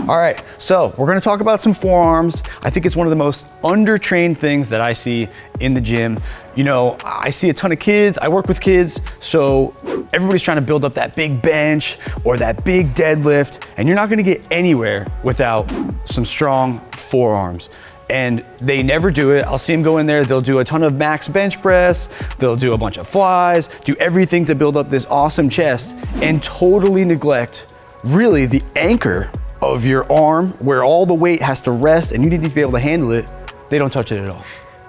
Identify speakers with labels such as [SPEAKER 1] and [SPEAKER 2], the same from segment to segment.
[SPEAKER 1] All right, so we're gonna talk about some forearms. I think it's one of the most undertrained things that I see in the gym. You know, I see a ton of kids, I work with kids, so everybody's trying to build up that big bench or that big deadlift, and you're not gonna get anywhere without some strong forearms. And they never do it. I'll see them go in there, they'll do a ton of max bench press, they'll do a bunch of flies, do everything to build up this awesome chest, and totally neglect really the anchor of your arm where all the weight has to rest and you need to be able to handle it. They don't touch it at all.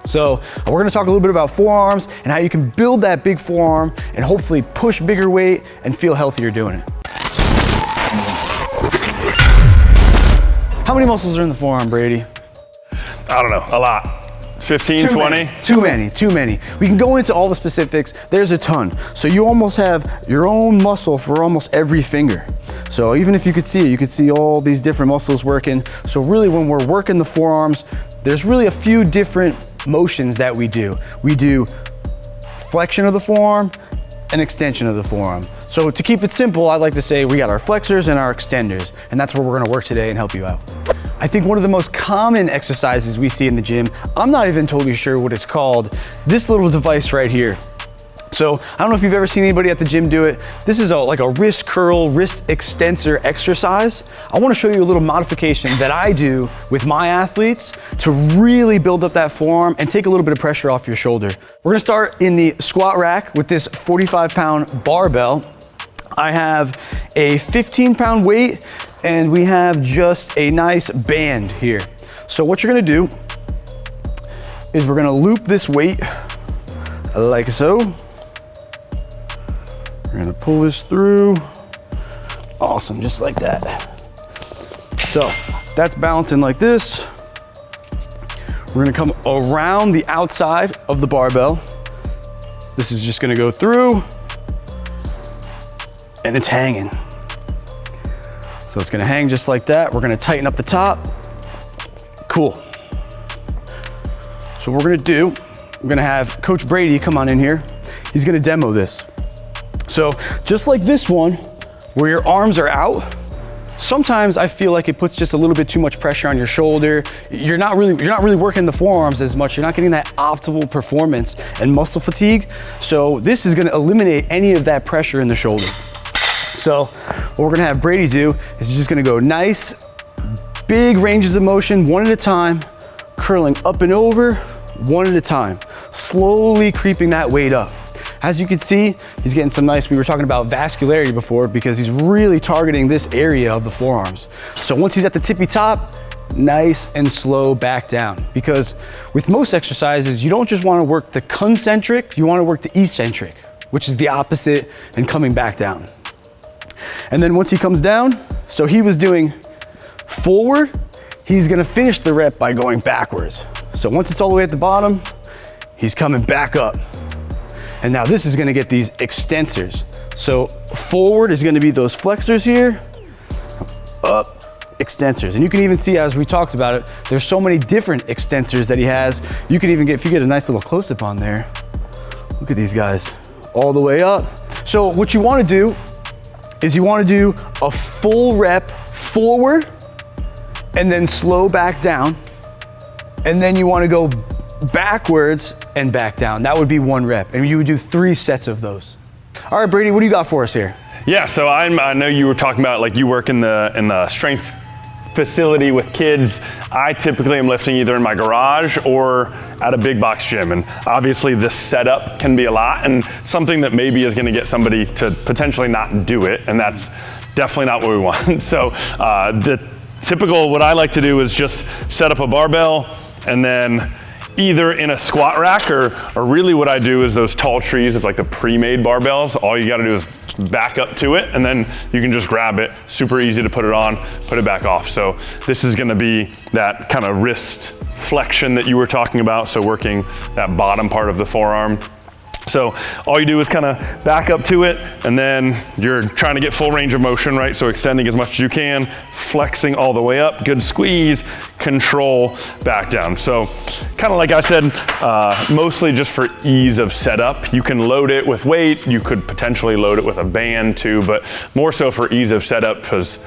[SPEAKER 1] So we're gonna talk a little bit about forearms and how you can build that big forearm and hopefully push bigger weight and feel healthier doing it. How many muscles are in the forearm, Brady?
[SPEAKER 2] I don't know, a lot. 15, 20?
[SPEAKER 1] Too many. We can go into all the specifics. There's a ton. So you almost have your own muscle for almost every finger. So even if you could see it, you could see all these different muscles working. So really when we're working the forearms, there's really a few different motions that we do. We do flexion of the forearm and extension of the forearm. So to keep it simple, I like to say we got our flexors and our extenders, and that's where we're gonna work today and help you out. I think one of the most common exercises we see in the gym, I'm not even totally sure what it's called, this little device right here. So I don't know if you've ever seen anybody at the gym do it. This is like a wrist curl, wrist extensor exercise. I wanna show you a little modification that I do with my athletes to really build up that forearm and take a little bit of pressure off your shoulder. We're gonna start in the squat rack with this 45-pound barbell. I have a 15-pound weight and we have just a nice band here. So what you're gonna do is we're gonna loop this weight like so. We're gonna pull this through. Awesome, just like that. So that's balancing like this. We're gonna come around the outside of the barbell. This is just gonna go through and it's hanging. So it's gonna hang just like that. We're gonna tighten up the top. Cool. So what we're gonna do, we're gonna have Coach Brady come on in here. He's gonna demo this. So just like this one, where your arms are out, sometimes I feel like it puts just a little bit too much pressure on your shoulder. You're not really working the forearms as much. You're not getting that optimal performance and muscle fatigue. So this is gonna eliminate any of that pressure in the shoulder. So what we're gonna have Brady do is he's just gonna go nice, big ranges of motion, one at a time, curling up and over, one at a time, slowly creeping that weight up. As you can see, he's getting some nice, we were talking about vascularity before because he's really targeting this area of the forearms. So once he's at the tippy top, nice and slow back down. Because with most exercises, you don't just wanna work the concentric, you wanna work the eccentric, which is the opposite and coming back down. And then once he comes down, so he was doing forward, he's gonna finish the rep by going backwards. So once it's all the way at the bottom, he's coming back up. And now this is gonna get these extensors. So forward is gonna be those flexors here, up, extensors. And you can even see, as we talked about it, there's so many different extensors that he has. You can even get, if you get a nice little close-up on there, look at these guys, all the way up. So what you wanna do is you wanna do a full rep forward and then slow back down. And then you wanna go backwards and back down. That would be one rep. And you would do 3 sets of those. All right, Brady, what do you got for us here?
[SPEAKER 2] Yeah, so I know you were talking about like you work in the strength facility with kids. I typically am lifting either in my garage or at a big box gym. And obviously this setup can be a lot and something that maybe is gonna get somebody to potentially not do it. And that's definitely not what we want. So the typical, what I like to do is just set up a barbell and then either in a squat rack or really what I do is those tall trees of like the pre-made barbells. All you gotta do is back up to it and then you can just grab it. Super easy to put it on, put it back off. So this is gonna be that kind of wrist flexion that you were talking about. So working that bottom part of the forearm. So all you do is kind of back up to it and then you're trying to get full range of motion, right? So extending as much as you can, flexing all the way up, good squeeze, control, back down. So kind of like I said, mostly just for ease of setup. You can load it with weight, you could potentially load it with a band too, but more so for ease of setup because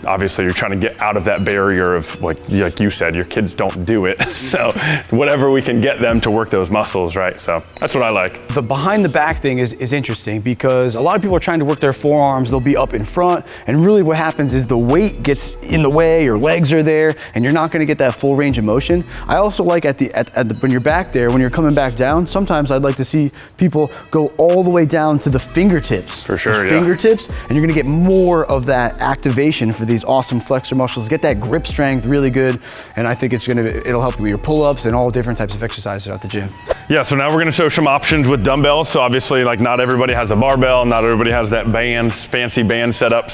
[SPEAKER 2] obviously you're trying to get out of that barrier of like you said, your kids don't do it. So whatever we can get them to work those muscles, right? So that's what I like.
[SPEAKER 1] The behind the back thing is interesting because a lot of people are trying to work their forearms, they'll be up in front, and really what happens is the weight gets in the way, your legs are there, and you're not gonna get that full range of motion. I also like when you're back there, when you're coming back down, sometimes I'd like to see people go all the way down to the fingertips.
[SPEAKER 2] For sure,
[SPEAKER 1] the fingertips, and you're gonna get more of that activation for these awesome flexor muscles, get that grip strength really good, and I think it'll help you with your pull-ups and all different types of exercises at the gym.
[SPEAKER 2] Yeah, so now we're gonna show some options with dumbbells. So obviously, like not everybody has a barbell, not everybody has that fancy band setup,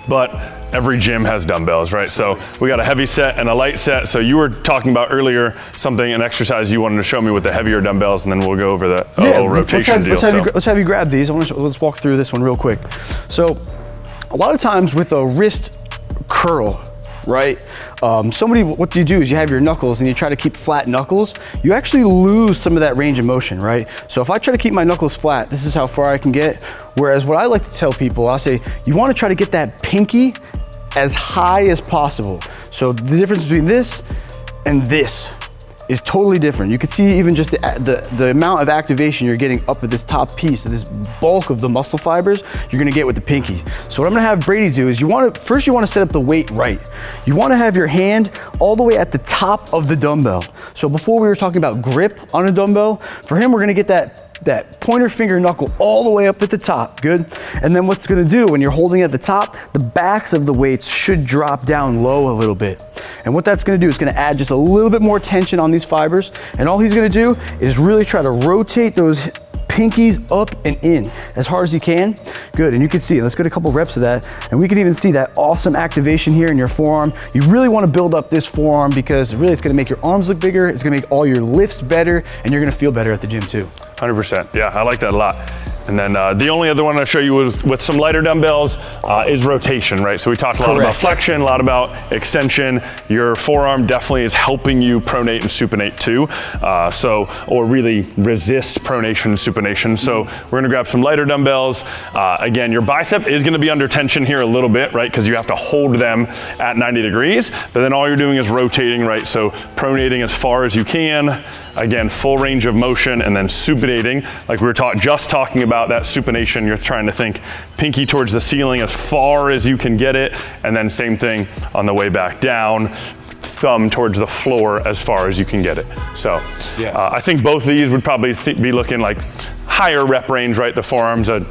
[SPEAKER 2] but every gym has dumbbells, right? So we got a heavy set and a light set. So you were talking about earlier an exercise you wanted to show me with the heavier dumbbells, and then we'll go over the whole rotation deal.
[SPEAKER 1] Let's have you grab these. Let's walk through this one real quick. So a lot of times with a wrist curl, right? What you do is you have your knuckles and you try to keep flat knuckles. You actually lose some of that range of motion, right? So if I try to keep my knuckles flat, this is how far I can get. Whereas what I like to tell people, I'll say, you want to try to get that pinky as high as possible. So the difference between this and this is totally different. You can see even just the amount of activation you're getting up at this top piece, of this bulk of the muscle fibers, you're gonna get with the pinky. So what I'm gonna have Brady do is first you wanna set up the weight right. You wanna have your hand all the way at the top of the dumbbell. So before we were talking about grip on a dumbbell, for him we're gonna get that pointer finger knuckle all the way up at the top, good? And then what's gonna do when you're holding at the top, the backs of the weights should drop down low a little bit. And what that's gonna do is gonna add just a little bit more tension on these fibers, and all he's gonna do is really try to rotate those pinkies up and in as hard as you can. Good, and you can see, let's get a couple reps of that, and we can even see that awesome activation here in your forearm. You really wanna build up this forearm because really it's gonna make your arms look bigger, it's gonna make all your lifts better, and you're gonna feel better at the gym too.
[SPEAKER 2] 100%, yeah, I like that a lot. And then the only other one I'll show you with some lighter dumbbells is rotation, right? So we talked a lot about flexion, a lot about extension. Your forearm definitely is helping you pronate and supinate too. Or really resist pronation and supination. So we're gonna grab some lighter dumbbells. Again, your bicep is gonna be under tension here a little bit, right? Because you have to hold them at 90 degrees, but then all you're doing is rotating, right? So pronating as far as you can. Again, full range of motion, and then supinating, like we were just talking about that supination. You're trying to think pinky towards the ceiling as far as you can get it, and then same thing on the way back down, thumb towards the floor as far as you can get it. So I think both of these would probably be looking like higher rep range, right? The forearm's a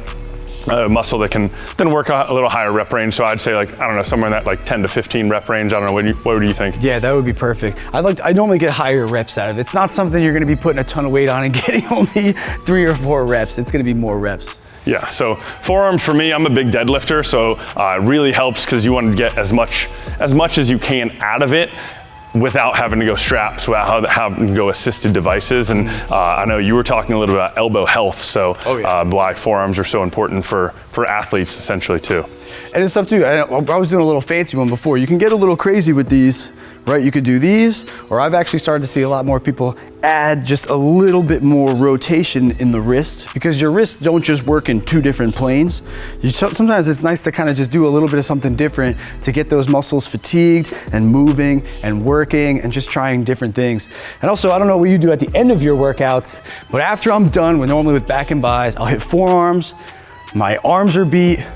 [SPEAKER 2] muscle that can then work a little higher rep range. So I'd say like, I don't know, somewhere in that like 10 to 15 rep range. I don't know, what do you think?
[SPEAKER 1] Yeah, that would be perfect. I normally get higher reps out of it. It's not something you're gonna be putting a ton of weight on and getting only 3 or 4 reps. It's gonna be more reps.
[SPEAKER 2] Yeah, so forearms for me, I'm a big deadlifter, so it really helps because you want to get as much as you can out of it without having to go straps, without having to go assisted devices. And I know you were talking a little about elbow health, so why forearms are so important for athletes essentially too.
[SPEAKER 1] And it's stuff too, I was doing a little fancy one before. You can get a little crazy with these, right? You could do these, or I've actually started to see a lot more people add just a little bit more rotation in the wrist, because your wrists don't just work in 2 different planes. Sometimes it's nice to kind of just do a little bit of something different to get those muscles fatigued and moving and working and just trying different things. And also, I don't know what you do at the end of your workouts, but after I'm done normally with back and bis, I'll hit forearms, my arms are beat.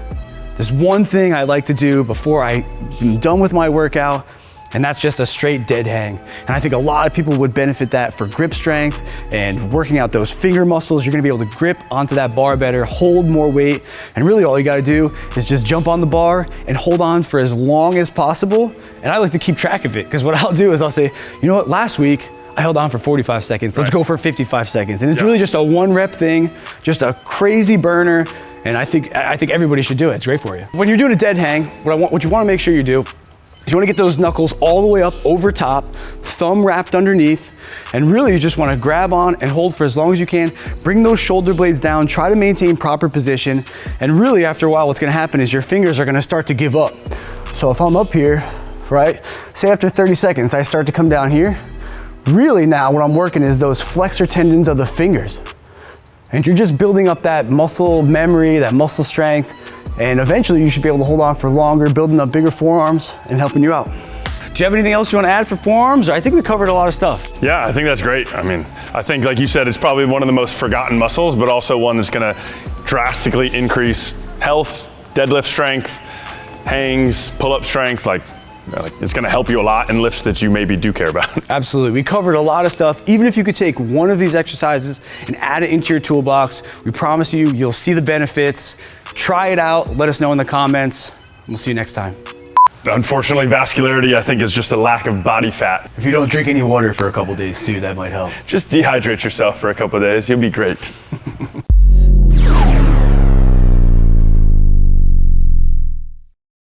[SPEAKER 1] There's one thing I like to do before I'm done with my workout, and that's just a straight dead hang. And I think a lot of people would benefit that for grip strength and working out those finger muscles. You're gonna be able to grip onto that bar better, hold more weight, and really all you gotta do is just jump on the bar and hold on for as long as possible. And I like to keep track of it, because what I'll do is I'll say, you know what, last week, I held on for 45 seconds. Let's go for 55 seconds. And it's really just a 1 rep thing, just a crazy burner. And I think everybody should do it. It's great for you. When you're doing a dead hang, what you wanna make sure you do is you wanna get those knuckles all the way up over top, thumb wrapped underneath, and really you just wanna grab on and hold for as long as you can. Bring those shoulder blades down, try to maintain proper position, and really after a while what's gonna happen is your fingers are gonna start to give up. So if I'm up here, right, say after 30 seconds I start to come down here, really now what I'm working is those flexor tendons of the fingers. And you're just building up that muscle memory, that muscle strength, And eventually you should be able to hold on for longer, building up bigger forearms and helping you out. Do you have anything else you want to add for forearms? I think we covered a lot of stuff.
[SPEAKER 2] Yeah, I think that's great. I mean, I think like you said, it's probably one of the most forgotten muscles, but also one that's gonna drastically increase health, deadlift strength, hangs, pull-up strength, like it's gonna help you a lot in lifts that you maybe do care about.
[SPEAKER 1] Absolutely, we covered a lot of stuff. Even if you could take one of these exercises and add it into your toolbox, we promise you, you'll see the benefits. Try it out, let us know in the comments. We'll see you next time.
[SPEAKER 2] Unfortunately, vascularity, I think, is just a lack of body fat.
[SPEAKER 1] If you don't drink any water for a couple days too, that might help.
[SPEAKER 2] Just dehydrate yourself for a couple of days, you'll be great.